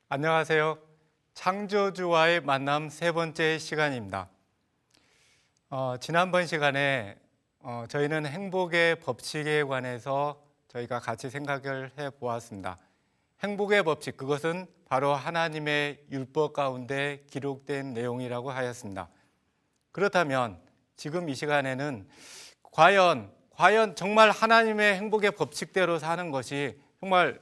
안녕하세요. 창조주와의 만남 세 번째 시간입니다. 지난번 시간에 저희는 행복의 법칙에 관해서 저희가 같이 생각을 해 보았습니다. 행복의 법칙, 그것은 바로 하나님의 율법 가운데 기록된 내용이라고 하였습니다. 그렇다면 지금 이 시간에는 과연 정말 하나님의 행복의 법칙대로 사는 것이 정말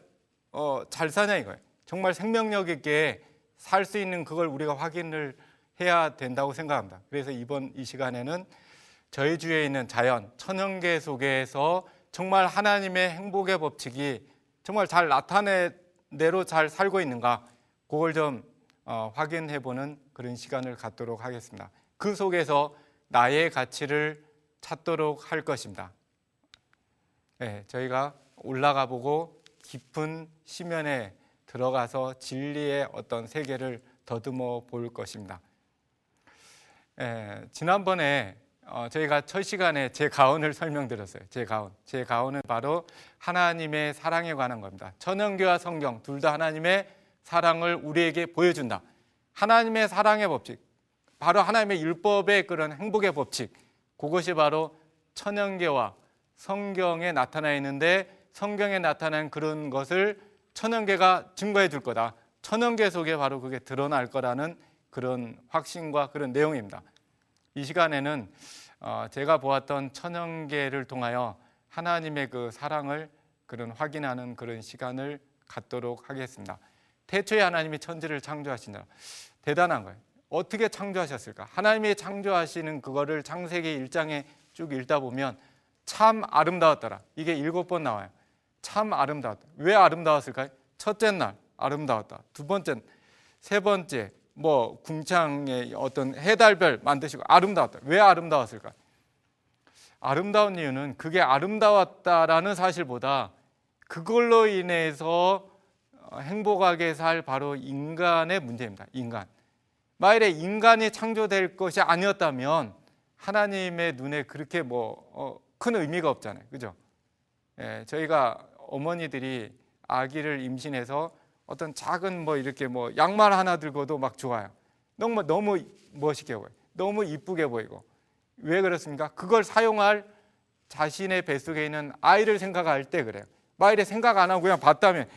잘 사냐 이거예요. 정말 생명력 있게 살 수 있는 그걸 우리가 확인을 해야 된다고 생각합니다. 그래서 이번 이 시간에는 저희 주위에 있는 자연, 천연계 속에서 정말 하나님의 행복의 법칙이 정말 잘 나타낸 대로 잘 살고 있는가, 그걸 좀 확인해 보는 그런 시간을 갖도록 하겠습니다. 그 속에서 나의 가치를 찾도록 할 것입니다. 네, 저희가 올라가 보고 깊은 심연에 들어가서 진리의 어떤 세계를 더듬어 볼 것입니다. 지난번에 저희가 첫 시간에 제 가온을 설명드렸어요. 제 가온은 바로 하나님의 사랑에 관한 겁니다. 천연계와 성경 둘 다 하나님의 사랑을 우리에게 보여준다. 하나님의 사랑의 법칙, 바로 하나님의 율법의 그런 행복의 법칙, 그것이 바로 천연계와 성경에 나타나 있는데, 성경에 나타난 그런 것을 천연계가 증거해 줄 거다. 천연계 속에 바로 그게 드러날 거라는 그런 확신과 그런 내용입니다. 이 시간에는 제가 보았던 천연계를 통하여 하나님의 그 사랑을 그런 확인하는 그런 시간을 갖도록 하겠습니다. 태초에 하나님이 천지를 창조하시느라 대단한 거예요. 어떻게 창조하셨을까? 하나님이 창조하시는 그거를 창세기 1장에 쭉 읽다 보면 참 아름다웠더라. 이게 7번 나와요. 참 아름다웠다. 왜 아름다웠을까요? 첫째 날 아름다웠다. 두 번째, 세 번째, 궁창의 어떤 해달별 만드시고 아름다웠다. 왜 아름다웠을까? 아름다운 이유는 그게 아름다웠다라는 사실보다 그걸로 인해서 행복하게 살 바로 인간의 문제입니다. 만일에 인간이 창조될 것이 아니었다면 하나님의 눈에 그렇게 큰 의미가 없잖아요. 그죠? 저희가 어머니들이 아기를 임신해서 어떤 작은 이렇게 양말 하나 들고도 막 좋아요. 너무 멋있게 보여요. 너무 이쁘게 보이고. 왜 그렇습니까? 그걸 사용할 자신의 뱃속에 있는 아이를 생각할 때 그래요. 만일에 생각 안 하고 그냥 봤다면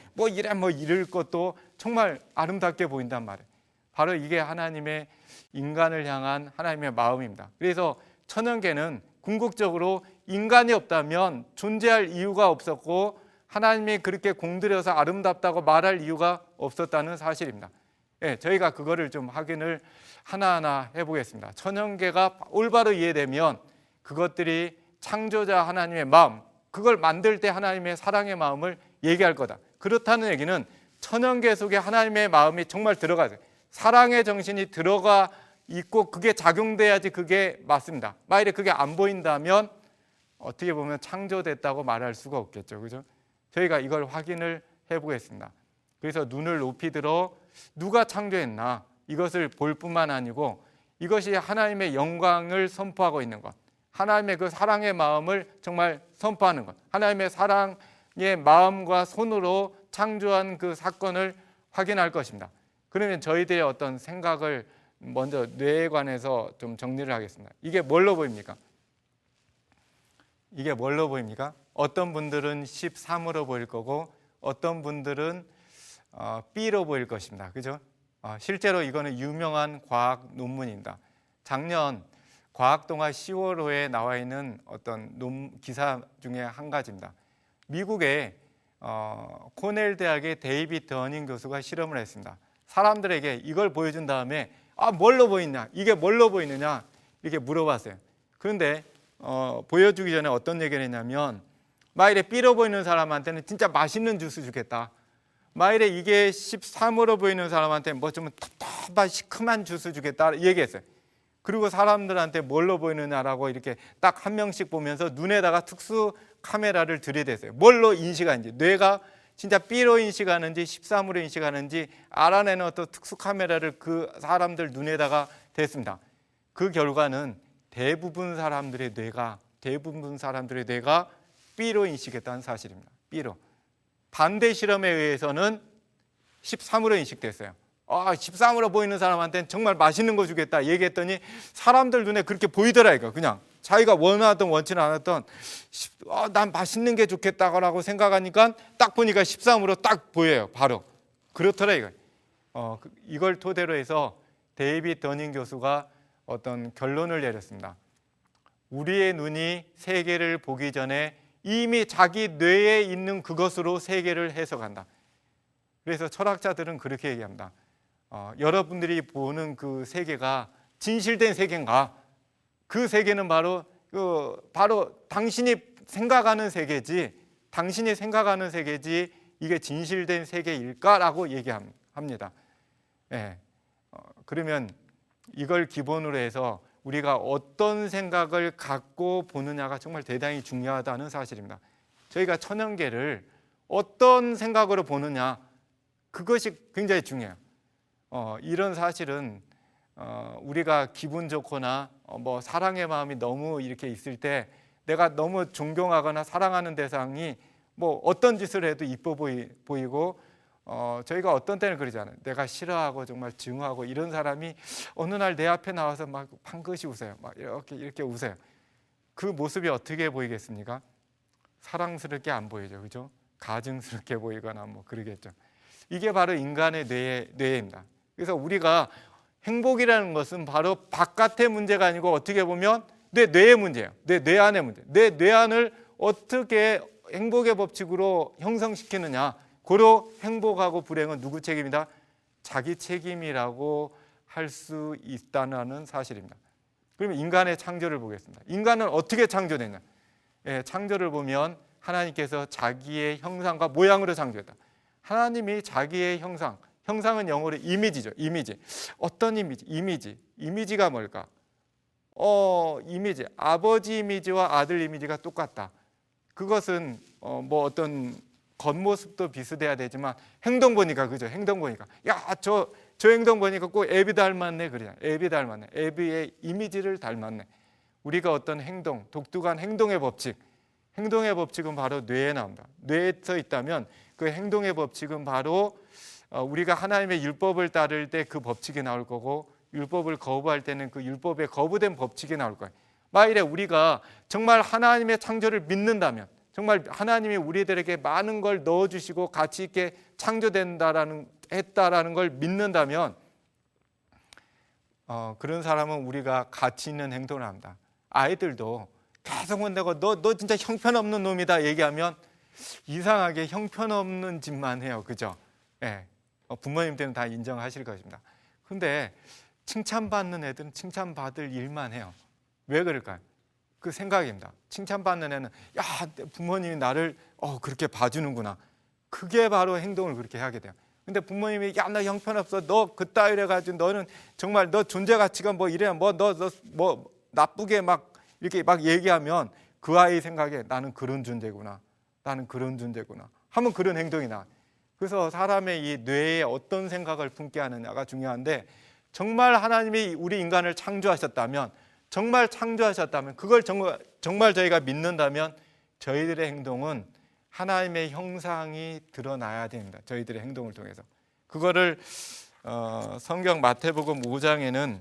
이럴 것도 정말 아름답게 보인단 말이에요. 바로 이게 하나님의 인간을 향한 하나님의 마음입니다. 그래서 천연계는 궁극적으로 인간이 없다면 존재할 이유가 없었고, 하나님이 그렇게 공들여서 아름답다고 말할 이유가 없었다는 사실입니다. 저희가 그거를 좀 확인을 하나하나 해보겠습니다. 천연계가 올바로 이해되면 그것들이 창조자 하나님의 마음, 그걸 만들 때 하나님의 사랑의 마음을 얘기할 거다. 그렇다는 얘기는 천연계 속에 하나님의 마음이 정말 들어가야 돼요. 사랑의 정신이 들어가 있고 그게 작용돼야지 그게 맞습니다. 만일에 그게 안 보인다면 어떻게 보면 창조됐다고 말할 수가 없겠죠. 그죠? 저희가 이걸 확인을 해보겠습니다. 그래서 눈을 높이 들어 누가 창조했나 이것을 볼 뿐만 아니고 이것이 하나님의 영광을 선포하고 있는 것, 하나님의 그 사랑의 마음을 정말 선포하는 것, 하나님의 사랑의 마음과 손으로 창조한 그 사건을 확인할 것입니다. 그러면 저희들의 어떤 생각을 먼저 뇌에 관해서 좀 정리를 하겠습니다. 이게 뭘로 보입니까? 어떤 분들은 13으로 보일 거고 어떤 분들은 B로 보일 것입니다. 그죠? 실제로 이거는 유명한 과학 논문입니다. 작년 과학동화 10월호에 나와 있는 어떤 기사 중에 한 가지입니다. 미국의 코넬 대학의 데이비드 더닝 교수가 실험을 했습니다. 사람들에게 이걸 보여준 다음에 뭘로 보이냐? 이게 뭘로 보이느냐? 이렇게 물어봤어요. 그런데 보여주기 전에 어떤 얘기를 했냐면, 만일에 B로 보이는 사람한테는 진짜 맛있는 주스 주겠다. 만일에 이게 13으로 보이는 사람한테 좀 답답한 시큼한 주스 주겠다 얘기했어요. 그리고 사람들한테 뭘로 보이느냐라고 이렇게 딱 한 명씩 보면서 눈에다가 특수 카메라를 들이댔어요. 뭘로 인식하는지, 뇌가 진짜 B로 인식하는지 13으로 인식하는지 알아내는 어떤 특수 카메라를 그 사람들 눈에다가 댔습니다. 그 결과는 대부분 사람들의 뇌가 B로 인식했다는 사실입니다. B로. 반대 실험에 의해서는 13으로 인식됐어요. 13으로 보이는 사람한테는 정말 맛있는 거 주겠다 얘기했더니 사람들 눈에 그렇게 보이더라 이거. 그냥 자기가 원하던 원치는 않았던 난 맛있는 게 좋겠다고 생각하니까 딱 보니까 13으로 딱 보여요. 바로 그렇더라 이거. 이걸 토대로 해서 데이빗 더닝 교수가 어떤 결론을 내렸습니다. 우리의 눈이 세계를 보기 전에 이미 자기 뇌에 있는 그것으로 세계를 해석한다. 그래서 철학자들은 그렇게 얘기합니다. 여러분들이 보는 그 세계가 진실된 세계인가? 그 세계는 바로 당신이 생각하는 세계지, 당신이 생각하는 세계지 이게 진실된 세계일까라고 얘기합니다. 예. 그러면 이걸 기본으로 해서 우리가 어떤 생각을 갖고 보느냐가 정말 대단히 중요하다는 사실입니다. 저희가 천연계를 어떤 생각으로 보느냐, 그것이 굉장히 중요해요. 이런 사실은 우리가 기분 좋거나 뭐 사랑의 마음이 너무 이렇게 있을 때 내가 너무 존경하거나 사랑하는 대상이 뭐 어떤 짓을 해도 이뻐 보이고 저희가 어떤 때는 그러잖아요. 내가 싫어하고 정말 증오하고 이런 사람이 어느 날 내 앞에 나와서 막 방긋이 웃어요. 막 이렇게 웃어요. 그 모습이 어떻게 보이겠습니까? 사랑스럽게 안 보이죠, 그죠? 가증스럽게 보이거나 뭐 그러겠죠. 이게 바로 인간의 뇌입니다. 그래서 우리가 행복이라는 것은 바로 바깥의 문제가 아니고 어떻게 보면 내 뇌의 문제예요. 내 뇌 안의 문제. 내 뇌 안을 어떻게 행복의 법칙으로 형성시키느냐. 고로 행복하고 불행은 누구 책임이다? 자기 책임이라고 할 수 있다는 사실입니다. 그러면 인간의 창조를 보겠습니다. 인간은 어떻게 창조됐냐? 창조를 보면 하나님께서 자기의 형상과 모양으로 창조했다. 하나님이 자기의 형상은 영어로 이미지죠. 이미지. 어떤 이미지? 이미지가 뭘까? 이미지. 아버지 이미지와 아들 이미지가 똑같다. 그것은 뭐 어떤 겉모습도 비슷해야 되지만 행동 보니까 그죠? 행동 보니까 저 행동 보니까 꼭 애비 닮았네 그래. 애비 닮았네. 애비의 이미지를 닮았네. 우리가 어떤 행동, 독특한 행동의 법칙. 행동의 법칙은 바로 뇌에 나온다. 뇌에 서 있다면 그 행동의 법칙은 바로 우리가 하나님의 율법을 따를 때 그 법칙이 나올 거고 율법을 거부할 때는 그 율법에 거부된 법칙이 나올 거예요. 만일에 우리가 정말 하나님의 창조를 믿는다면 정말 하나님이 우리들에게 많은 걸 넣어주시고 가치 있게 했다라는 걸 믿는다면 그런 사람은 우리가 가치 있는 행동을 합니다. 아이들도 계속 혼내고 너 진짜 형편없는 놈이다 얘기하면 이상하게 형편없는 짓만 해요. 그죠? 예. 부모님들은 다 인정하실 것입니다. 근데 칭찬받는 애들은 칭찬받을 일만 해요. 왜 그럴까요? 그 생각입니다. 칭찬받는 애는 부모님이 나를 그렇게 봐주는구나. 그게 바로 행동을 그렇게 하게 돼요. 근데 부모님이 너 형편없어. 너 그따위로 해가지고 너는 정말 너 존재 가치가 뭐 이래 너 나쁘게 막 이렇게 막 얘기하면 그 아이 생각에 나는 그런 존재구나. 나는 그런 존재구나. 하면 그런 행동이 나와요. 그래서 사람의 이 뇌에 어떤 생각을 품게 하느냐가 중요한데 정말 하나님이 우리 인간을 창조하셨다면 그걸 정말 저희가 믿는다면 저희들의 행동은 하나님의 형상이 드러나야 됩니다. 저희들의 행동을 통해서. 그거를 성경 마태복음 5장에는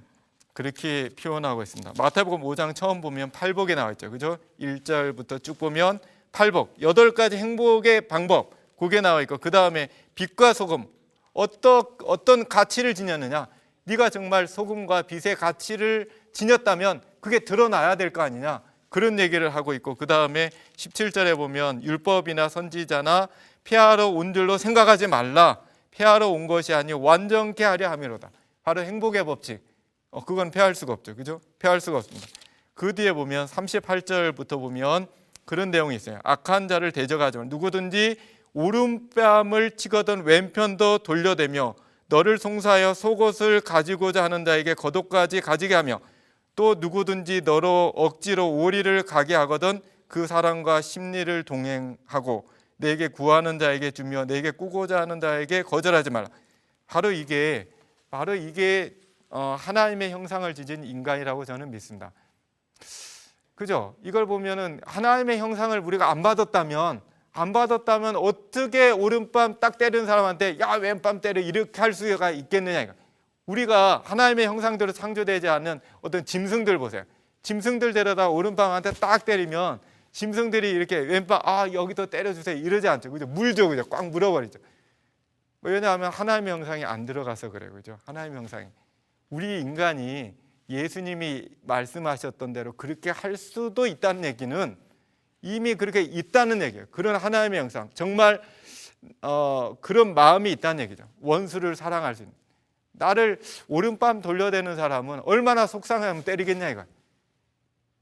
그렇게 표현하고 있습니다. 마태복음 5장 처음 보면 팔복에 나와 있죠. 그죠? 1절부터 쭉 보면 팔복, 8가지 행복의 방법 그게 나와 있고 그 다음에 빛과 소금 어떤 가치를 지녔느냐. 네가 정말 소금과 빛의 가치를 지녔다면 그게 드러나야 될 거 아니냐. 그런 얘기를 하고 있고 그 다음에 17절에 보면 율법이나 선지자나 폐하러 온 줄로 생각하지 말라. 폐하러 온 것이 아니요 완전케 하려 함이로다. 바로 행복의 법칙. 그건 폐할 수가 없죠. 그죠? 폐할 수가 없습니다. 그 뒤에 보면 38절부터 보면 그런 내용이 있어요. 악한 자를 대적하지 마. 누구든지 오른뺨을 치거든 왼편도 돌려대며 너를 송사하여 속옷을 가지고자 하는 자에게 겉옷까지 가지게 하며 또 누구든지 너로 억지로 오리를 가게 하거든 그 사람과 심리를 동행하고 내게 구하는 자에게 주며 내게 꾸고자 하는 자에게 거절하지 말라. 바로 이게 하나님의 형상을 지닌 인간이라고 저는 믿습니다. 그죠? 이걸 보면은 하나님의 형상을 우리가 안 받았다면 안 받았다면 어떻게 오른밤 딱 때리는 사람한테 야 왼밤 때려 이렇게 할 수가 있겠느냐 이거. 우리가 하나님의 형상대로 창조되지 않은 어떤 짐승들 보세요. 짐승들 데려다 오른밤한테 딱 때리면 짐승들이 이렇게 왼밤 여기도 때려주세요 이러지 않죠. 그죠? 물죠, 그죠? 꽉 물어버리죠. 왜냐하면 하나님의 형상이 안 들어가서 그래요, 그죠? 하나님의 형상이. 우리 인간이 예수님이 말씀하셨던 대로 그렇게 할 수도 있다는 얘기는 이미 그렇게 있다는 얘기예요. 그런 하나님의 형상, 정말 그런 마음이 있다는 얘기죠. 원수를 사랑할 수 있는. 나를 오른밤 돌려대는 사람은 얼마나 속상하면 때리겠냐 이거.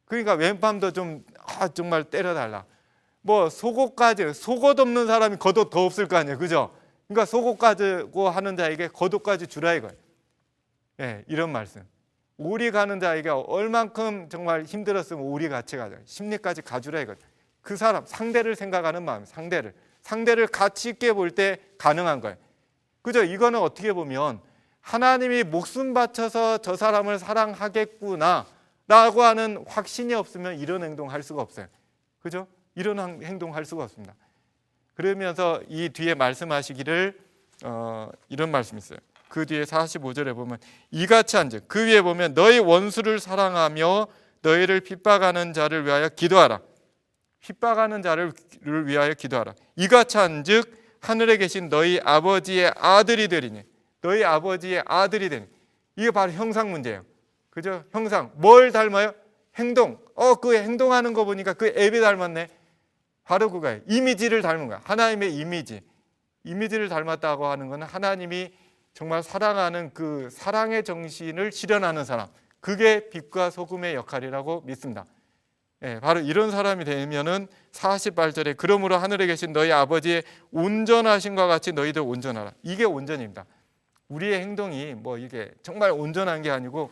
그러니까 왼밤도 좀 정말 때려달라. 뭐 속옷까지, 속옷 없는 사람이 겉옷 더 없을 거 아니에요, 그죠? 그러니까 속옷 가지고 하는 자에게 겉옷까지 주라 이거예요. 예, 이런 말씀. 오리 가는 자에게 얼만큼 정말 힘들었으면 오리 같이 가자. 심리까지 가주라 이거예요. 그 사람 상대를 생각하는 마음, 상대를 가치 있게 볼 때 가능한 거예요. 그죠? 이거는 어떻게 보면 하나님이 목숨 바쳐서 저 사람을 사랑하겠구나 라고 하는 확신이 없으면 이런 행동할 수가 없어요. 그죠? 이런 행동할 수가 없습니다. 그러면서 이 뒤에 말씀하시기를 이런 말씀이 있어요. 그 뒤에 45절에 보면 이같이 한즉 그 위에 보면 너희 원수를 사랑하며 너희를 핍박하는 자를 위하여 기도하라. 핍박하는 자를 위하여 기도하라. 이같이 한즉 하늘에 계신 너희 아버지의 아들이 되리니. 너희 아버지의 아들이 되니. 이게 바로 형상 문제예요. 그죠? 형상. 뭘 닮아요? 행동. 그 행동하는 거 보니까 그 앱이 닮았네. 바로 그거예요. 이미지를 닮은 거야. 하나님의 이미지. 이미지를 닮았다고 하는 것은 하나님이 정말 사랑하는 그 사랑의 정신을 실현하는 사람. 그게 빛과 소금의 역할이라고 믿습니다. 예, 바로 이런 사람이 되면은 48절에 그러므로 하늘에 계신 너희 아버지의 온전하신과 같이 너희도 온전하라. 이게 온전입니다. 우리의 행동이 뭐 이게 정말 온전한 게 아니고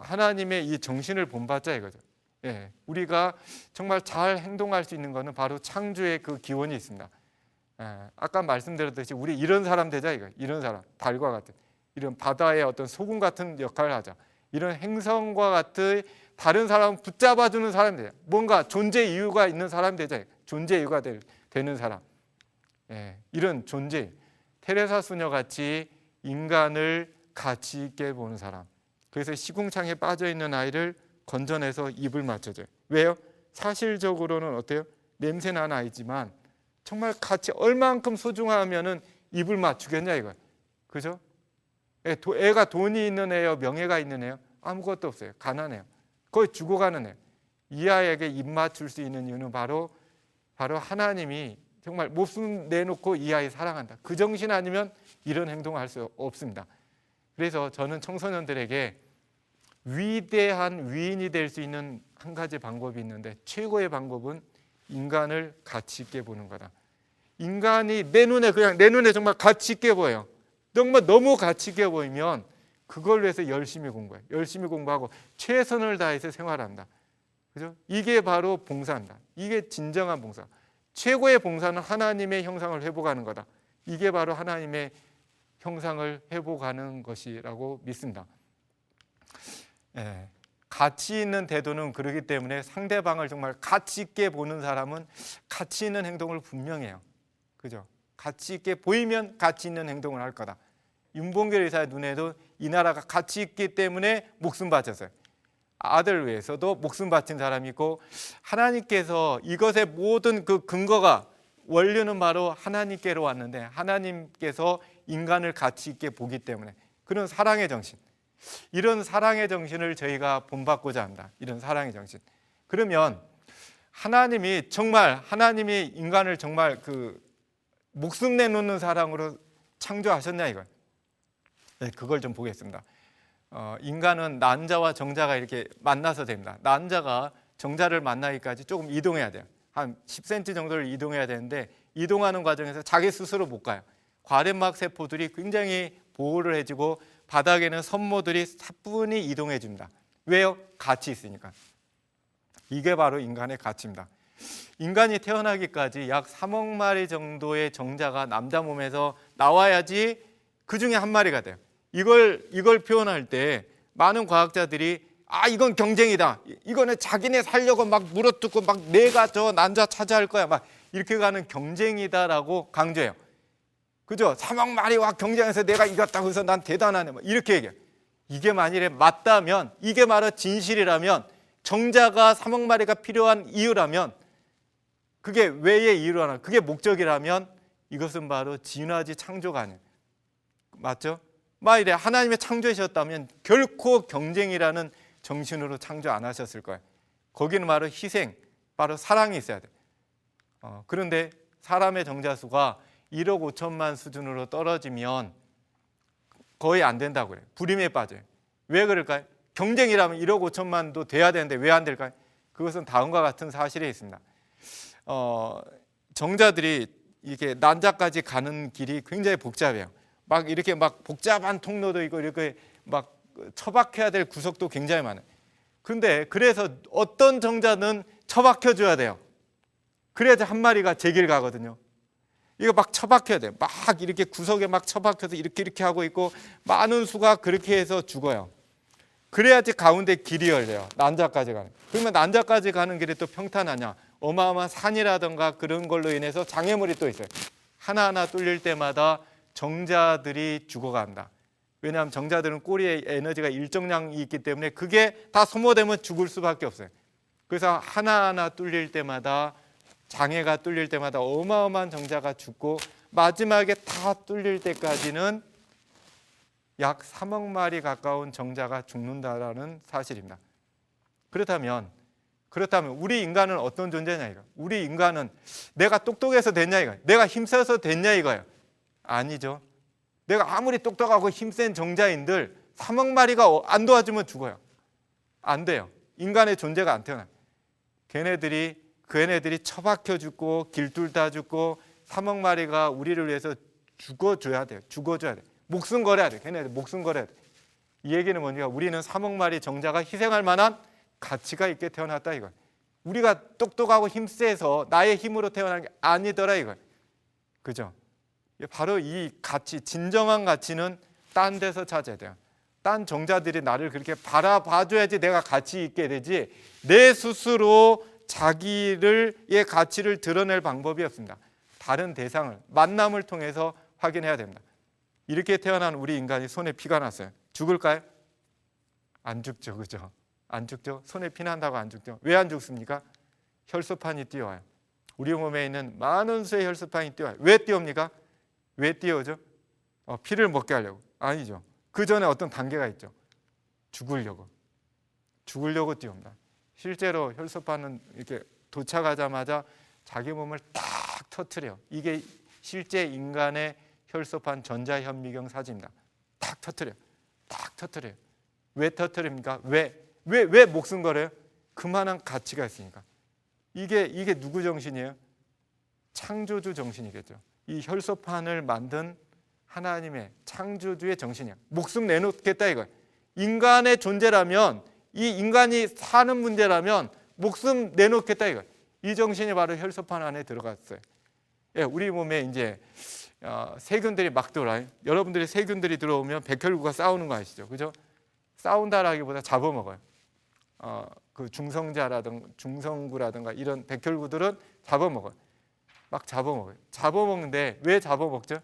하나님의 이 정신을 본받자 이거죠. 예, 우리가 정말 잘 행동할 수 있는 것은 바로 창조의 그 기원이 있습니다. 예, 아까 말씀드렸듯이 우리 이런 사람 되자 이거. 이런 사람, 달과 같은 이런 바다의 어떤 소금 같은 역할을 하자. 이런 행성과 같은 다른 사람을 붙잡아주는 사람이 되자. 뭔가 존재 이유가 있는 사람이 되자. 존재 이유가 되는 사람. 예, 이런 존재. 테레사 수녀같이 인간을 가치 있게 보는 사람. 그래서 시궁창에 빠져있는 아이를 건져내서 입을 맞춰줘요. 왜요? 사실적으로는 어때요? 냄새나는 아이지만 정말 가치 얼만큼 소중하면은 입을 맞추겠냐 이거예요. 그죠? 애가 돈이 있는 애요, 명예가 있는 애요? 아무것도 없어요. 가난해요. 거의 죽어가는 애. 이 아이에게 입 맞출 수 있는 이유는 바로 하나님이 정말 목숨 내놓고 이 아이 사랑한다. 그 정신 아니면 이런 행동을 할 수 없습니다. 그래서 저는 청소년들에게 위대한 위인이 될 수 있는 한 가지 방법이 있는데 최고의 방법은 인간을 가치 있게 보는 거다. 인간이 내 눈에 정말 가치 있게 보여요. 정말 너무 가치 있게 보이면 그걸 위해서 열심히 공부해요. 열심히 공부하고 최선을 다해서 생활한다. 그죠? 이게 바로 봉사입니다. 이게 진정한 봉사. 최고의 봉사는 하나님의 형상을 회복하는 거다. 이게 바로 하나님의 형상을 회복하는 것이라고 믿습니다. 예, 가치 있는 태도는 그러기 때문에 상대방을 정말 가치 있게 보는 사람은 가치 있는 행동을 분명히 해요. 그죠? 가치 있게 보이면 가치 있는 행동을 할 거다. 윤봉길 의사의 눈에도 이 나라가 가치 있기 때문에 목숨 바쳤어요. 아들 위해서도 목숨 바친 사람이 있고 하나님께서 이것의 모든 그 근거가 원료는 바로 하나님께로 왔는데 하나님께서 인간을 가치 있게 보기 때문에 그런 사랑의 정신, 이런 사랑의 정신을 저희가 본받고자 한다. 이런 사랑의 정신. 그러면 하나님이 인간을 정말 그 목숨 내놓는 사랑으로 창조하셨냐 이걸. 네, 그걸 좀 보겠습니다. 인간은 난자와 정자가 이렇게 만나서 됩니다. 난자가 정자를 만나기까지 조금 이동해야 돼요. 한 10cm 정도를 이동해야 되는데 이동하는 과정에서 자기 스스로 못 가요. 과련막 세포들이 굉장히 보호를 해주고 바닥에는 섬모들이 사뿐히 이동해 줍니다. 왜요? 가치 있으니까. 이게 바로 인간의 가치입니다. 인간이 태어나기까지 약 3억 마리 정도의 정자가 남자 몸에서 나와야지 그 중에 한 마리가 돼요. 이걸 표현할 때 많은 과학자들이 이건 경쟁이다. 이거는 자기네 살려고 막 물어뜯고 막 내가 저 난자 차지할 거야. 막 이렇게 가는 경쟁이다라고 강조해요. 그죠? 3억 마리와 경쟁해서 내가 이겼다고 해서 난 대단하네. 막 이렇게 얘기해요. 이게 만일에 맞다면, 이게 바로 진실이라면, 정자가 3억 마리가 필요한 이유라면, 그게 왜의 이유라면, 그게 목적이라면 이것은 바로 진화지 창조가 아니에요. 맞죠? 만일에 하나님의 창조이셨다면 결코 경쟁이라는 정신으로 창조 안 하셨을 거예요. 거기는 바로 희생, 바로 사랑이 있어야 돼요. 그런데 사람의 정자수가 1억 5천만 수준으로 떨어지면 거의 안 된다고 그래요. 불임에 빠져요. 왜 그럴까요? 경쟁이라면 1억 5천만도 돼야 되는데 왜 안 될까요? 그것은 다음과 같은 사실이 있습니다. 정자들이 이렇게 난자까지 가는 길이 굉장히 복잡해요. 막 이렇게 막 복잡한 통로도 있고 이렇게 막 처박혀야 될 구석도 굉장히 많아요. 근데 그래서 어떤 정자는 처박혀 줘야 돼요. 그래야지 한 마리가 제 길 가거든요. 이거 막 처박혀야 돼요. 막 이렇게 구석에 막 처박혀서 이렇게 하고 있고 많은 수가 그렇게 해서 죽어요. 그래야지 가운데 길이 열려요. 난자까지 가는. 그러면 난자까지 가는 길이 또 평탄하냐? 어마어마한 산이라든가 그런 걸로 인해서 장애물이 또 있어요. 하나하나 뚫릴 때마다 정자들이 죽어간다. 왜냐하면 정자들은 꼬리에 에너지가 일정량이 있기 때문에 그게 다 소모되면 죽을 수밖에 없어요. 그래서 하나하나 뚫릴 때마다, 장애가 뚫릴 때마다 어마어마한 정자가 죽고 마지막에 다 뚫릴 때까지는 약 3억 마리 가까운 정자가 죽는다라는 사실입니다. 그렇다면 우리 인간은 어떤 존재냐 이거. 우리 인간은 내가 똑똑해서 됐냐 이거예요. 내가 힘써서 됐냐 이거예요. 아니죠. 내가 아무리 똑똑하고 힘센 정자인들 3억 마리가 안 도와주면 죽어요. 안 돼요. 인간의 존재가 안 태어나요. 걔네들이 처박혀 죽고 길 뚫다 죽고 3억 마리가 우리를 위해서 죽어줘야 돼요. 목숨 걸어야 돼. 걔네들 목숨 걸어야 돼. 이 얘기는 뭐냐? 우리는 3억 마리 정자가 희생할 만한 가치가 있게 태어났다 이거. 우리가 똑똑하고 힘세서 나의 힘으로 태어난 게 아니더라 이거. 그죠? 바로 이 가치, 진정한 가치는 딴 데서 찾아야 돼요. 딴 정자들이 나를 그렇게 바라봐줘야지 내가 가치 있게 되지, 내 스스로 자기의 가치를 드러낼 방법이 없습니다. 다른 대상을, 만남을 통해서 확인해야 됩니다. 이렇게 태어난 우리 인간이 손에 피가 났어요. 죽을까요? 안 죽죠. 그죠? 안 죽죠. 손에 피 난다고 안 죽죠. 왜 안 죽습니까? 혈소판이 뛰어와요. 우리 몸에 있는 많은 수의 혈소판이 뛰어와요. 왜 뛰어옵니까? 왜 뛰어오죠? 피를 먹게 하려고. 아니죠. 그 전에 어떤 단계가 있죠. 죽으려고 뛰어옵니다. 실제로 혈소판은 이렇게 도착하자마자 자기 몸을 딱 터뜨려요. 이게 실제 인간의 혈소판 전자현미경 사진입니다. 딱 터뜨려요. 왜 터뜨립니까? 왜 목숨 걸어요? 그만한 가치가 있으니까. 이게 누구 정신이에요? 창조주 정신이겠죠. 이 혈소판을 만든 하나님의 창조주의 정신이야. 목숨 내놓겠다 이거예요. 인간의 존재라면, 이 인간이 사는 문제라면 목숨 내놓겠다 이거예요. 이 정신이 바로 혈소판 안에 들어갔어요. 예, 우리 몸에 이제 세균들이 막 들어와요. 여러분들이 세균들이 들어오면 백혈구가 싸우는 거 아시죠? 그죠? 싸운다라기보다 잡아먹어요. 그 중성구라든가 이런 백혈구들은 잡아먹어요. 막 잡아먹어요. 잡아먹는데 왜 잡아먹죠?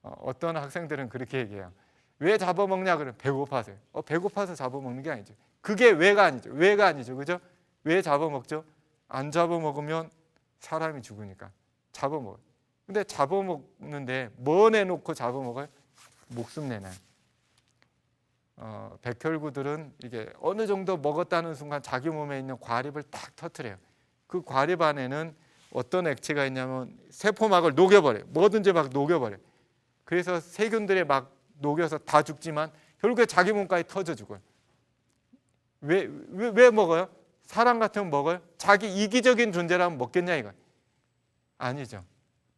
어떤 학생들은 그렇게 얘기해요. 왜 잡아먹냐 그러면 배고파서요. 배고파서 잡아먹는 게 아니죠. 그게 왜가 아니죠. 그죠? 왜 잡아먹죠? 안 잡아먹으면 사람이 죽으니까 잡아먹어요. 근데 잡아먹는데 뭐 내놓고 잡아먹어요? 목숨 내놔요. 백혈구들은 이게 어느 정도 먹었다는 순간 자기 몸에 있는 과립을 딱 터뜨려요. 그 과립 안에는 어떤 액체가 있냐면 세포막을 녹여버려요. 뭐든지 막 녹여버려요. 그래서 세균들이 막 녹여서 다 죽지만 결국에 자기 몸까지 터져 죽어요. 왜 먹어요? 사람 같으면 먹어요? 자기 이기적인 존재라면 먹겠냐 이거? 아니죠.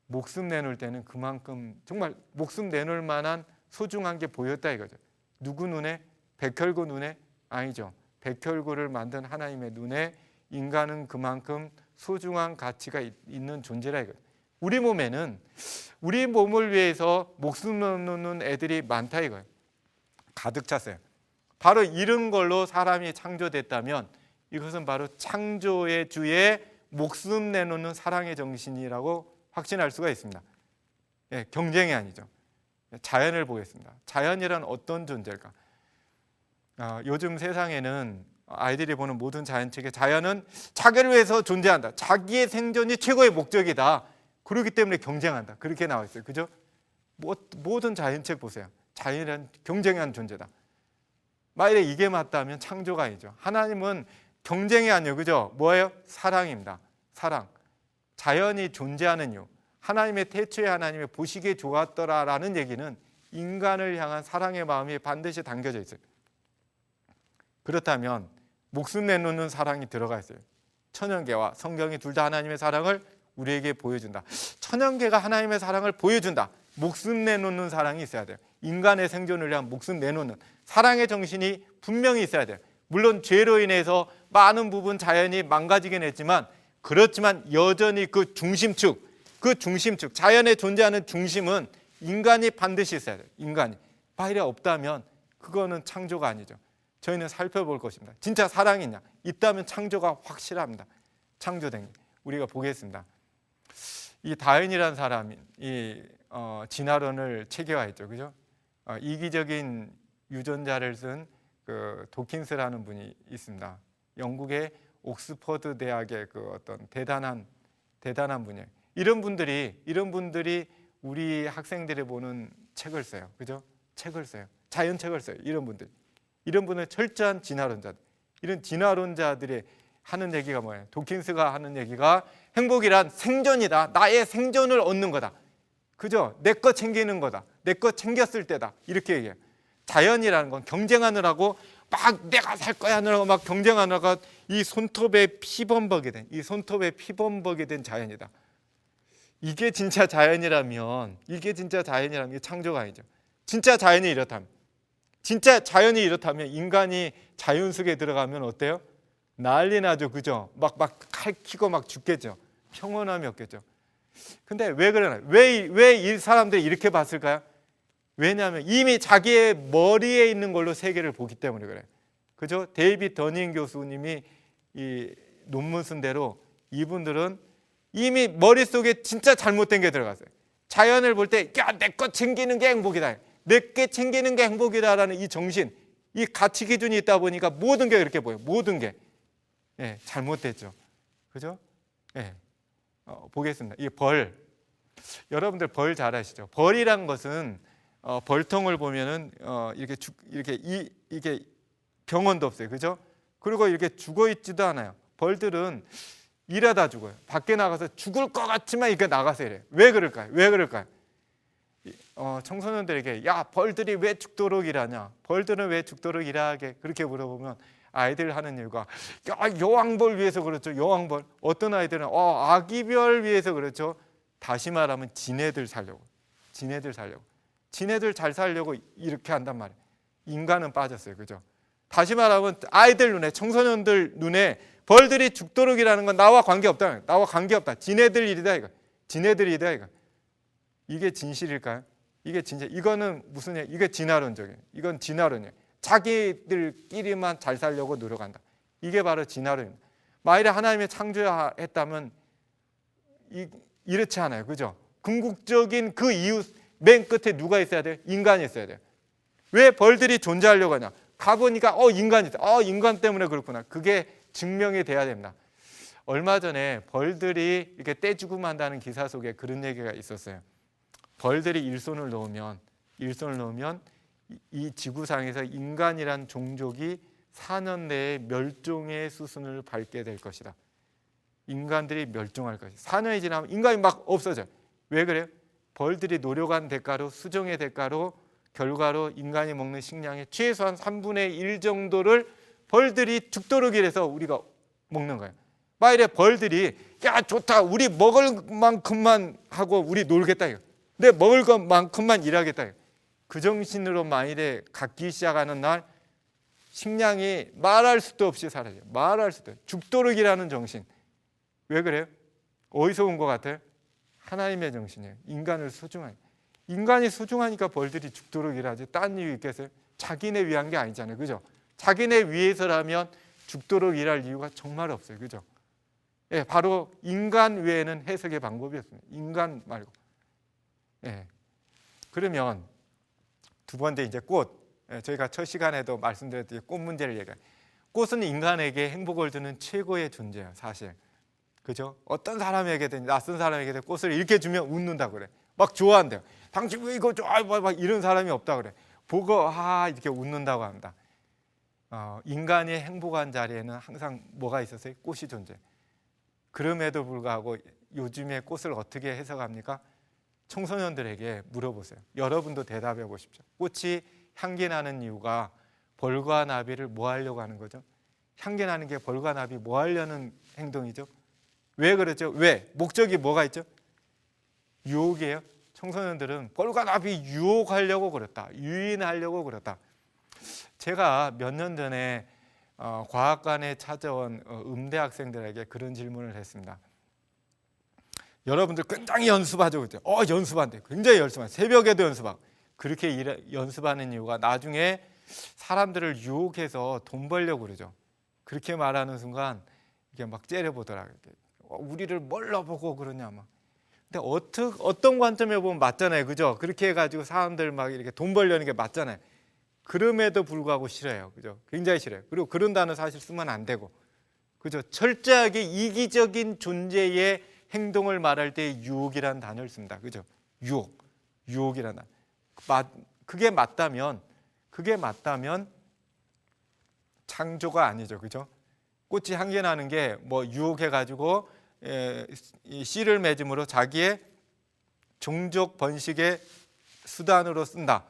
목숨 내놓을 때는 그만큼 정말 목숨 내놓을 만한 소중한 게 보였다 이거죠. 누구 눈에? 백혈구 눈에? 아니죠. 백혈구를 만든 하나님의 눈에 인간은 그만큼 소중한 가치가 있는 존재라 이거예요. 우리 몸에는 우리 몸을 위해서 목숨 놓는 애들이 많다 이거예요. 가득 찼어요. 바로 이런 걸로 사람이 창조됐다면 이것은 바로 창조의 주의 목숨 내놓는 사랑의 정신이라고 확신할 수가 있습니다. 예, 경쟁이 아니죠. 자연을 보겠습니다. 자연이란 어떤 존재일까? 요즘 세상에는 아이들이 보는 모든 자연책에 자연은 자기를 위해서 존재한다. 자기의 생존이 최고의 목적이다. 그렇기 때문에 경쟁한다. 그렇게 나와 있어요. 그죠? 모든 자연책 보세요. 자연이란 경쟁한 존재다. 만약에 이게 맞다면 창조가 아니죠. 하나님은 경쟁이 아니에요. 그죠? 뭐예요? 사랑입니다. 사랑. 자연이 존재하는 이유. 하나님의 태초에 하나님의 보시기에 좋았더라라는 얘기는 인간을 향한 사랑의 마음이 반드시 담겨져 있어요. 그렇다면 목숨 내놓는 사랑이 들어가 있어요. 천연계와 성경이 둘 다 하나님의 사랑을 우리에게 보여준다. 천연계가 하나님의 사랑을 보여준다. 목숨 내놓는 사랑이 있어야 돼요. 인간의 생존을 위한 목숨 내놓는 사랑의 정신이 분명히 있어야 돼요. 물론 죄로 인해서 많은 부분 자연이 망가지긴 했지만, 그렇지만 여전히 그 중심축 자연에 존재하는 중심은 인간이 반드시 있어야 돼요. 인간이 바일에 없다면 그거는 창조가 아니죠. 저희는 살펴볼 것입니다. 진짜 사랑이 있냐? 있다면 창조가 확실합니다. 창조된 게. 우리가 보겠습니다. 이 다윈이라는 사람이 진화론을 체계화했죠. 그죠? 이기적인 유전자를 쓴 그 도킨스라는 분이 있습니다. 영국의 옥스퍼드 대학의 그 어떤 대단한 분이에요. 이런 분들이 우리 학생들이 보는 책을 써요. 그죠? 책을 써요. 자연책을 써요. 이런 분은 철저한 진화론자들. 이런 진화론자들이 하는 얘기가 뭐예요? 도킨스가 하는 얘기가 행복이란 생존이다. 나의 생존을 얻는 거다. 그죠? 내 거 챙기는 거다. 내 거 챙겼을 때다. 이렇게 얘기해요. 자연이라는 건 경쟁하느라고 막 내가 살 거야 하느라고 막 경쟁하느라고 이 손톱에 피범벅이 된 자연이다. 이게 진짜 자연이라면 이게 창조가 아니죠. 진짜 자연이 이렇다면 인간이 자연 속에 들어가면 어때요? 난리 나죠. 그죠? 막 칼키고 막 죽겠죠. 평온함이 없겠죠. 근데 왜 그러나? 왜 이 사람들이 이렇게 봤을까요? 왜냐하면 이미 자기의 머리에 있는 걸로 세계를 보기 때문에 그래요. 그죠? 데이빗 더닝 교수님이 이 논문 쓴 대로 이분들은 이미 머릿속에 진짜 잘못된 게 들어갔어요. 자연을 볼 때 내 거 챙기는 게 행복이다. 내 거 챙기는 게 행복이다라는 이 정신, 이 가치 기준이 있다 보니까 모든 게 그렇게 보여요. 모든 게. 예, 잘못됐죠. 그죠? 예. 보겠습니다. 이 벌. 여러분들 벌 잘 아시죠? 벌이란 것은 벌통을 보면은 이렇게 병원도 없어요. 그죠? 그리고 이렇게 죽어 있지도 않아요. 벌들은 일하다 죽어요. 밖에 나가서 죽을 것 같지만 이렇게 나가서 이래요. 왜 그럴까요? 청소년들에게 야, 벌들이 왜 죽도록 일하냐? 벌들은 왜 죽도록 일하게? 그렇게 물어보면 아이들 하는 이유가 여왕벌 위해서 그렇죠. 여왕벌. 어떤 아이들은 아기별 위해서 그렇죠. 다시 말하면 지네들 살려고. 지네들 잘 살려고 이렇게 한단 말이에요. 인간은 빠졌어요. 그죠? 다시 말하면 아이들 눈에, 청소년들 눈에 벌들이 죽도록 일하는 건 나와 관계없다. 나와 관계없다. 지네들 일이다 이거. 이게 진실일까요? 이게 진짜 이거는 무슨 얘기? 이게 진화론적이에요. 이건 진화론이에요. 자기들끼리만 잘 살려고 노력한다. 이게 바로 진화론입니다. 만일에 하나님의 창조했다면 이렇지 않아요. 그죠? 궁극적인 그 이유 맨 끝에 누가 있어야 돼요? 인간이 있어야 돼요. 왜 벌들이 존재하려고 하냐? 가보니까 인간이 있어. 인간 때문에 그렇구나. 그게 증명이 돼야 됩니다. 얼마 전에 벌들이 이렇게 떼죽음 한다는 기사 속에 그런 얘기가 있었어요. 벌들이 일손을 놓으면 이 지구상에서 인간이란 종족이 4년 내에 멸종의 수순을 밟게 될 것이다. 인간들이 멸종할 것이다. 4년이 지나면 인간이 막 없어져요. 왜 그래요? 벌들이 노력한 대가로, 수종의 대가로, 결과로 인간이 먹는 식량의 최소한 3분의 1 정도를 벌들이 죽도록 일해서 우리가 먹는 거예요. 만일에 벌들이 야 좋다, 우리 먹을 만큼만 하고 우리 놀겠다 이거. 내 먹을 것만큼만 일하겠다. 그 정신으로 만일에 갖기 시작하는 날 식량이 말할 수도 없이 사라져요. 말할 수도 없어요. 죽도록 일하는 정신. 왜 그래요? 어디서 온 것 같아요? 하나님의 정신이에요. 인간을 소중하게. 인간이 소중하니까 벌들이 죽도록 일하지 딴 이유 있겠어요? 자기네 위한 게 아니잖아요, 그죠? 자기네 위해서라면 죽도록 일할 이유가 정말 없어요, 그죠? 예, 바로 인간 외에는 해석의 방법이 없습니다. 인간 말고. 예. 그러면 두 번째 이제 꽃. 예, 저희가 첫 시간에도 말씀드렸듯이 꽃 문제를 얘기해요. 꽃은 인간에게 행복을 주는 최고의 존재예요, 사실. 그죠? 어떤 사람에게든 낯선 사람에게든 꽃을 이렇게 주면 웃는다 그래. 막 좋아한대요. 당신 왜 이거 좋아해? 막 이런 사람이 없다 그래. 보고 이렇게 웃는다고 합니다. 인간이 행복한 자리에는 항상 뭐가 있었어요? 꽃이 존재. 그럼에도 불구하고 요즘에 꽃을 어떻게 해석합니까? 청소년들에게 물어보세요. 여러분도 대답해 보십시오. 꽃이 향기 나는 이유가 벌과 나비를 뭐 하려고 하는 거죠? 향기 나는 게 벌과 나비 뭐 하려는 행동이죠? 왜 그렇죠? 왜? 목적이 뭐가 있죠? 유혹이에요. 청소년들은 벌과 나비 유혹하려고 그랬다. 유인하려고 그랬다. 제가 몇 년 전에 과학관에 찾아온 음대 학생들에게 그런 질문을 했습니다. 여러분들 굉장히 연습하죠, 그죠? 연습한대. 굉장히 연습한. 새벽에도 연습하고. 그렇게 연습하는 이유가 나중에 사람들을 유혹해서 돈 벌려고 그러죠. 그렇게 말하는 순간 이게 막 째려보더라고요. 우리를 뭘로 보고 그러냐 막. 근데 어떤 관점에 보면 맞잖아요, 그죠? 그렇게 해가지고 사람들 막 이렇게 돈 벌려는 게 맞잖아요. 그럼에도 불구하고 싫어요, 그죠? 굉장히 싫어요. 그리고 그런 단어 사실 쓰면 안 되고, 그죠? 철저하게 이기적인 존재의 행동을 말할 때 유혹이라는 단어를 씁니다, 그죠? 유혹이라는 단어. 그게 맞다면 창조가 아니죠, 그죠? 꽃이 향기 나는 게 뭐 유혹해가지고 이 씨를 맺음으로 자기의 종족 번식의 수단으로 쓴다.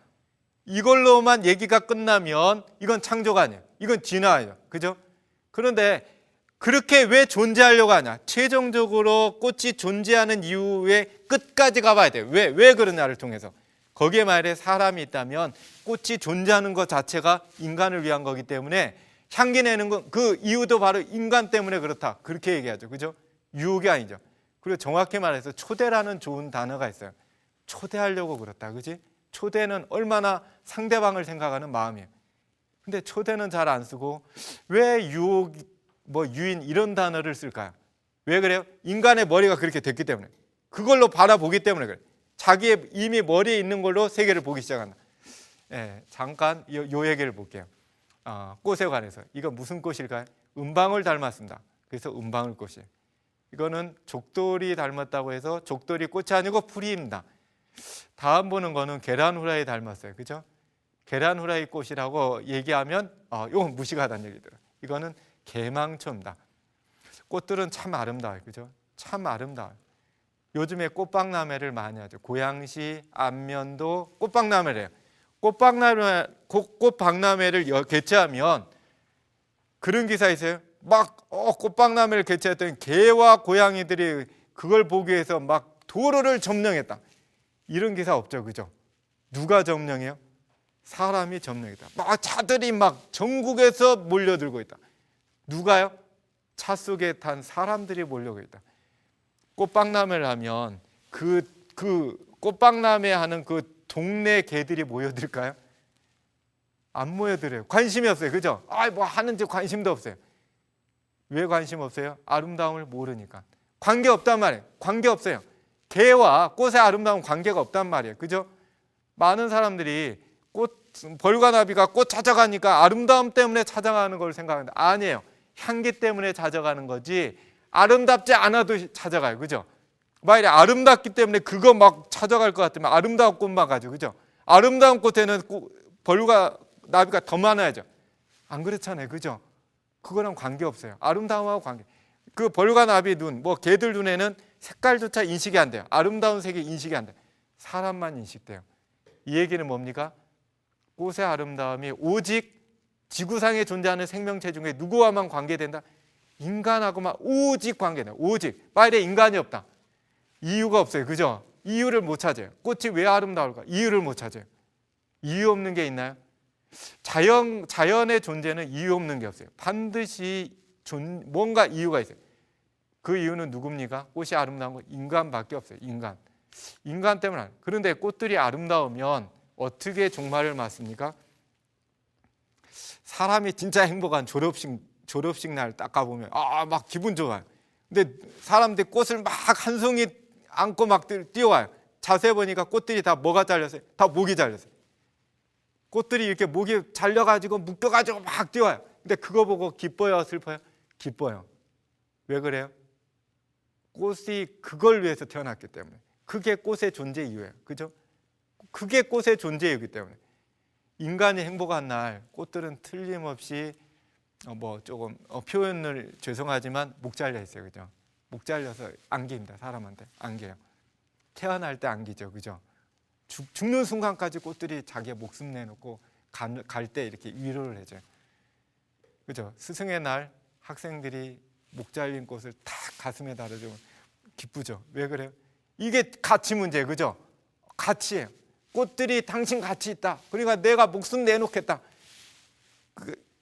이걸로만 얘기가 끝나면 이건 창조가 아니에요. 이건 진화예요, 그죠? 그런데 그렇게 왜 존재하려고 하냐? 최종적으로 꽃이 존재하는 이유의 끝까지 가봐야 돼요. 왜 그러냐를 통해서. 거기에 만약에 사람이 있다면 꽃이 존재하는 것 자체가 인간을 위한 거기 때문에 향기 내는 건 그 이유도 바로 인간 때문에 그렇다. 그렇게 얘기하죠, 그죠? 유혹이 아니죠. 그리고 정확히 말해서 초대라는 좋은 단어가 있어요. 초대하려고 그렇다, 그지? 초대는 얼마나 상대방을 생각하는 마음이에요. 근데 초대는 잘 안 쓰고 왜 유혹, 유인 이런 단어를 쓸까요? 왜 그래요? 인간의 머리가 그렇게 됐기 때문에, 그걸로 바라보기 때문에 그래요. 자기의 이미 머리에 있는 걸로 세계를 보기 시작한다. 예, 잠깐 요 얘기를 볼게요. 꽃에 관해서. 이거 무슨 꽃일까요? 은방울 닮았습니다. 그래서 은방울꽃이에요. 이거는 족돌이 닮았다고 해서 족돌이 꽃이 아니고 풀이입니다. 다음 보는 거는 계란 후라이 닮았어요, 그죠? 계란 후라이 꽃이라고 얘기하면 이건 무식하다는 얘기더라고요. 이거는 개망초입니다. 꽃들은 참 아름다워요, 그죠? 참 아름다워요. 요즘에 꽃박람회를 많이 하죠. 고양시, 안면도 꽃박람회를 해요. 꽃박람회를 개최하면 그런 기사 있어요. 막 꽃박람회를 개최했더니 개와 고양이들이 그걸 보기 위해서 막 도로를 점령했다. 이런 기사 없죠, 그죠? 누가 점령해요? 사람이 점령했다. 막 차들이 막 전국에서 몰려들고 있다. 누가요? 차 속에 탄 사람들이 몰려오고 있다. 꽃박람회를 하면 그 꽃박람회 하는 그 동네 개들이 모여들까요? 안 모여들어요. 관심이 없어요, 그죠? 뭐 하는지 관심도 없어요. 왜 관심 없어요? 아름다움을 모르니까. 관계 없단 말이에요. 관계 없어요. 개와 꽃의 아름다운 관계가 없단 말이에요, 그죠? 많은 사람들이 벌과 나비가 꽃 찾아가니까 아름다움 때문에 찾아가는 걸 생각하는데 아니에요. 향기 때문에 찾아가는 거지 아름답지 않아도 찾아가요, 그죠? 만약에 아름답기 때문에 그거 막 찾아갈 것 같으면 아름다운 꽃만 가죠, 그죠? 아름다운 꽃에는 벌과 나비가 더 많아야죠. 안 그렇잖아요, 그죠? 그거랑 관계없어요. 아름다움하고 관계. 그 벌과 나비 눈, 개들 눈에는 색깔조차 인식이 안 돼요. 아름다운 색이 인식이 안 돼요. 사람만 인식돼요. 이 얘기는 뭡니까? 꽃의 아름다움이 오직 지구상에 존재하는 생명체 중에 누구와만 관계된다? 인간하고만 오직 관계돼요. 오직. 만일에 인간이 없다. 이유가 없어요, 그죠? 이유를 못 찾아요. 꽃이 왜 아름다울까? 이유를 못 찾아요. 이유 없는 게 있나요? 자연의 존재는 이유 없는 게 없어요. 반드시 뭔가 이유가 있어요. 그 이유는 누굽니까? 꽃이 아름다운 건 인간밖에 없어요. 인간. 인간 때문에 안. 그런데 꽃들이 아름다우면 어떻게 종말을 맞습니까? 사람이 진짜 행복한 졸업식 날 딱 가보면 막 기분 좋아요. 근데 사람들이 꽃을 막 한 송이 안고 막 뛰어와요. 자세히 보니까 꽃들이 다 뭐가 잘렸어요? 다 목이 잘렸어요. 꽃들이 이렇게 목이 잘려가지고 묶여가지고 막 뛰어와요. 근데 그거 보고 기뻐요, 슬퍼요? 기뻐요. 왜 그래요? 꽃이 그걸 위해서 태어났기 때문에. 그게 꽃의 존재 이유예요. 그죠? 그게 꽃의 존재이기 때문에. 인간이 행복한 날 꽃들은 틀림없이 뭐 조금 표현을 죄송하지만 목 잘려 있어요. 그죠? 목 잘려서 안깁니다. 사람한테 안겨요. 태어날 때 안기죠. 그죠? 죽는 순간까지 꽃들이 자기의 목숨 내놓고 갈 때 이렇게 위로를 해줘요. 그죠? 스승의 날 학생들이 목 잘린 꽃을 탁 가슴에 달아주면 기쁘죠. 왜 그래요? 이게 가치 문제예요. 그죠? 가치예요. 꽃들이 당신 가치 있다. 그러니까 내가 목숨 내놓겠다.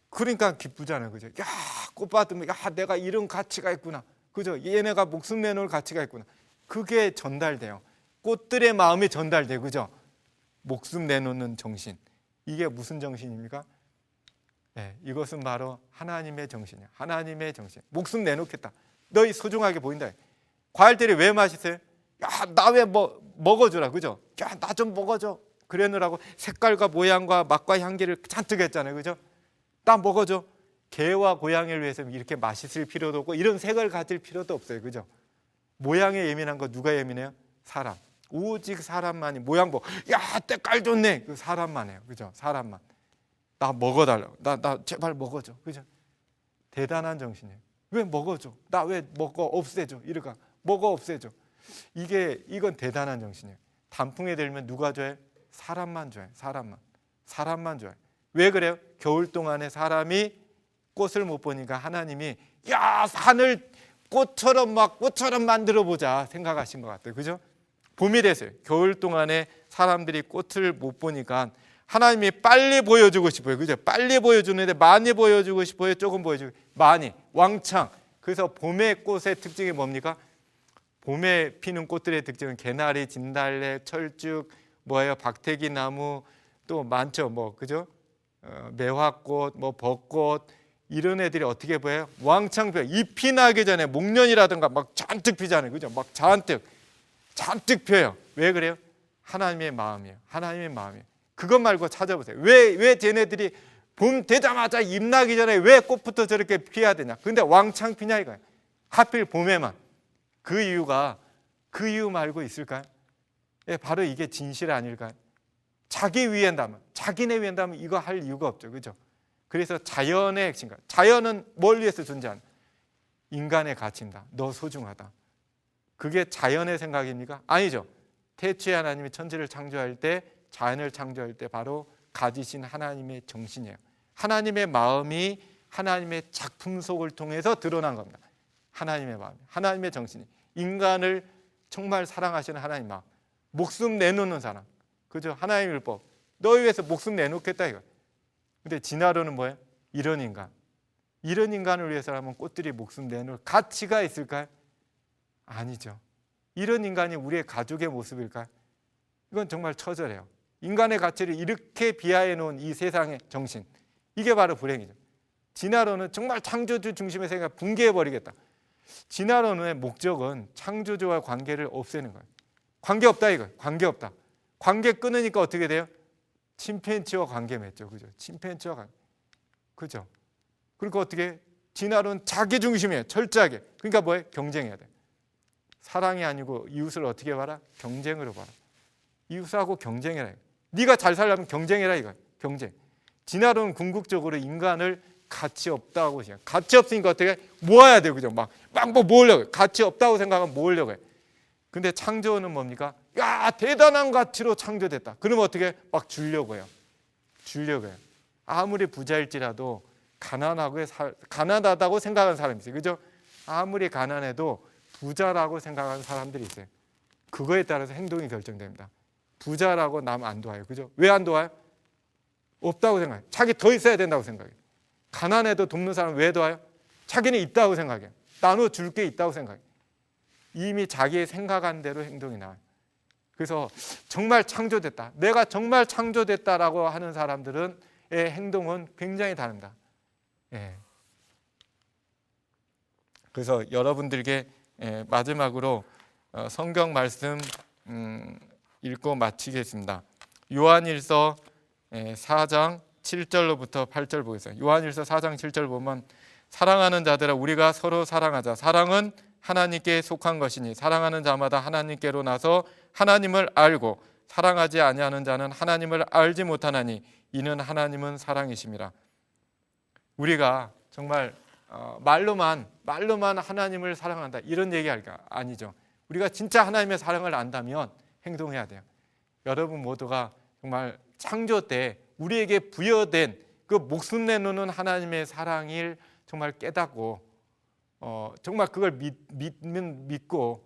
그러니까 기쁘잖아요. 그죠? 야, 꽃 받으면 야, 내가 이런 가치가 있구나. 그죠? 얘네가 목숨 내놓을 가치가 있구나. 그게 전달돼요. 꽃들의 마음이 전달돼요. 그죠? 목숨 내놓는 정신. 이게 무슨 정신입니까? 네, 이것은 바로 하나님의 정신이에요. 하나님의 정신. 목숨 내놓겠다. 너희 소중하게 보인다. 과일들이 왜 맛있어요? 야, 나 왜 먹어주라. 그죠? 야, 나 좀 먹어줘. 그러느라고 색깔과 모양과 맛과 향기를 잔뜩 했잖아요. 그죠? 나 먹어줘. 개와 고양이를 위해서 이렇게 맛있을 필요도 없고 이런 색을 가질 필요도 없어요. 그죠? 모양에 예민한 거 누가 예민해요? 사람. 오직 사람만이 모양 보고 야, 때깔 좋네. 그 사람만 해요. 그죠? 사람만. 나 먹어달라고. 나 제발 먹어줘. 그죠? 대단한 정신이에요. 왜 먹어줘? 나 왜 먹어 없애줘? 이러가 먹어 없애줘. 이건 대단한 정신이에요. 단풍에 들면 누가 좋아해? 사람만 좋아해. 사람만 좋아해. 왜 그래요? 겨울 동안에 사람이 꽃을 못 보니까 하나님이 야, 산을 꽃처럼 만들어 보자 생각하신 것 같아요. 그죠? 봄이 됐어요. 겨울 동안에 사람들이 꽃을 못 보니까 하나님이 빨리 보여주고 싶어요. 그죠? 빨리 보여주는데 많이 보여주고 싶어요. 조금 보여주고 많이 왕창. 그래서 봄의 꽃의 특징이 뭡니까? 봄에 피는 꽃들의 특징은 개나리, 진달래, 철쭉, 박태기 나무 또 많죠. 그죠? 매화꽃, 벚꽃 이런 애들이 어떻게 보여요? 왕창 펴요. 잎이 나기 전에 목련이라든가 막 잔뜩 피잖아요. 그죠? 막 잔뜩 펴요. 왜 그래요? 하나님의 마음이에요. 하나님의 마음이에요. 그것 말고 찾아보세요. 왜 쟤네들이 봄 되자마자 잎 나기 전에 왜 꽃부터 저렇게 피어야 되냐? 근데 왕창 피냐 이거예요. 하필 봄에만. 그 이유 말고 있을까요? 예, 바로 이게 진실 아닐까요? 자기 위한다면, 자기네 위한다면 이거 할 이유가 없죠. 그죠? 그래서 자연의 핵심가. 자연은 뭘 위해서 존재하는? 인간의 가치입니다. 너 소중하다. 그게 자연의 생각입니까? 아니죠. 태초에 하나님이 천지를 창조할 때, 자연을 창조할 때 바로 가지신 하나님의 정신이에요. 하나님의 마음이 하나님의 작품 속을 통해서 드러난 겁니다. 하나님의 마음, 하나님의 정신이 인간을 정말 사랑하시는 하나님 마음, 목숨 내놓는 사람, 그죠? 하나님의 율법, 너희 위해서 목숨 내놓겠다 이거. 근데 진화론은 뭐예요? 이런 인간을 위해서라면 꽃들이 목숨 내놓을 가치가 있을까요? 아니죠. 이런 인간이 우리의 가족의 모습일까요? 이건 정말 처절해요. 인간의 가치를 이렇게 비하해 놓은 이 세상의 정신, 이게 바로 불행이죠. 진화론은 정말 창조주 중심의 생각 붕괴해 버리겠다. 진화론의 목적은 창조주와 관계를 없애는 거예요. 관계 없다 이거. 관계 없다. 관계 끊으니까 어떻게 돼요? 침팬지와 관계 맺죠. 그죠? 침팬지와 관계. 그죠? 그리고 어떻게? 진화론 자기 중심이에요. 철저하게. 그러니까 뭐예요? 경쟁해야 돼. 사랑이 아니고 이웃을 어떻게 봐라? 경쟁으로 봐라. 이웃하고 경쟁해라. 네가 잘 살려면 경쟁해라 이거야. 경쟁. 진화론은 궁극적으로 인간을 가치 없다고 생각. 가치 없으니까 어떻게 모아야 돼, 그죠? 막 모으려고 해. 가치 없다고 생각하면 모으려고 해. 근데 창조는 뭡니까? 야, 대단한 가치로 창조됐다. 그러면 어떻게 막 주려고 해요. 주려고 해요. 아무리 부자일지라도 가난하다고 생각하는 사람이 있어요. 그죠? 아무리 가난해도 부자라고 생각하는 사람들이 있어요. 그거에 따라서 행동이 결정됩니다. 부자라고 남 안 도와요. 그죠? 왜 안 도와요? 없다고 생각해요. 자기 더 있어야 된다고 생각해요. 가난해도 돕는 사람 왜 도와요? 자기는 있다고 생각해요. 나눠줄 게 있다고 생각해요. 이미 자기의 생각한 대로 행동이 나와요. 그래서 정말 창조됐다, 내가 정말 창조됐다라고 하는 사람들은 의 행동은 굉장히 다릅니다. 예. 그래서 여러분들께 마지막으로 성경 말씀 읽고 마치겠습니다. 요한일서 4장 7절로부터 8절 보겠습니다. 요한일서 4장 7절 보면 사랑하는 자들아 우리가 서로 사랑하자. 사랑은 하나님께 속한 것이니 사랑하는 자마다 하나님께로 나서 하나님을 알고 사랑하지 아니하는 자는 하나님을 알지 못하나니 이는 하나님은 사랑이심이라. 우리가 정말 말로만 하나님을 사랑한다 이런 얘기할까? 아니죠. 우리가 진짜 하나님의 사랑을 안다면 행동해야 돼요. 여러분 모두가 정말 창조 때 우리에게 부여된 그 목숨 내놓는 하나님의 사랑을 정말 깨닫고 정말 그걸 믿고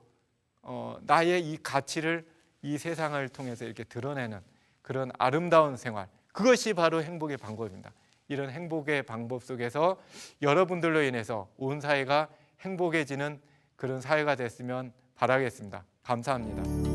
나의 이 가치를 이 세상을 통해서 이렇게 드러내는 그런 아름다운 생활, 그것이 바로 행복의 방법입니다. 이런 행복의 방법 속에서 여러분들로 인해서 온 사회가 행복해지는 그런 사회가 됐으면 바라겠습니다. 감사합니다.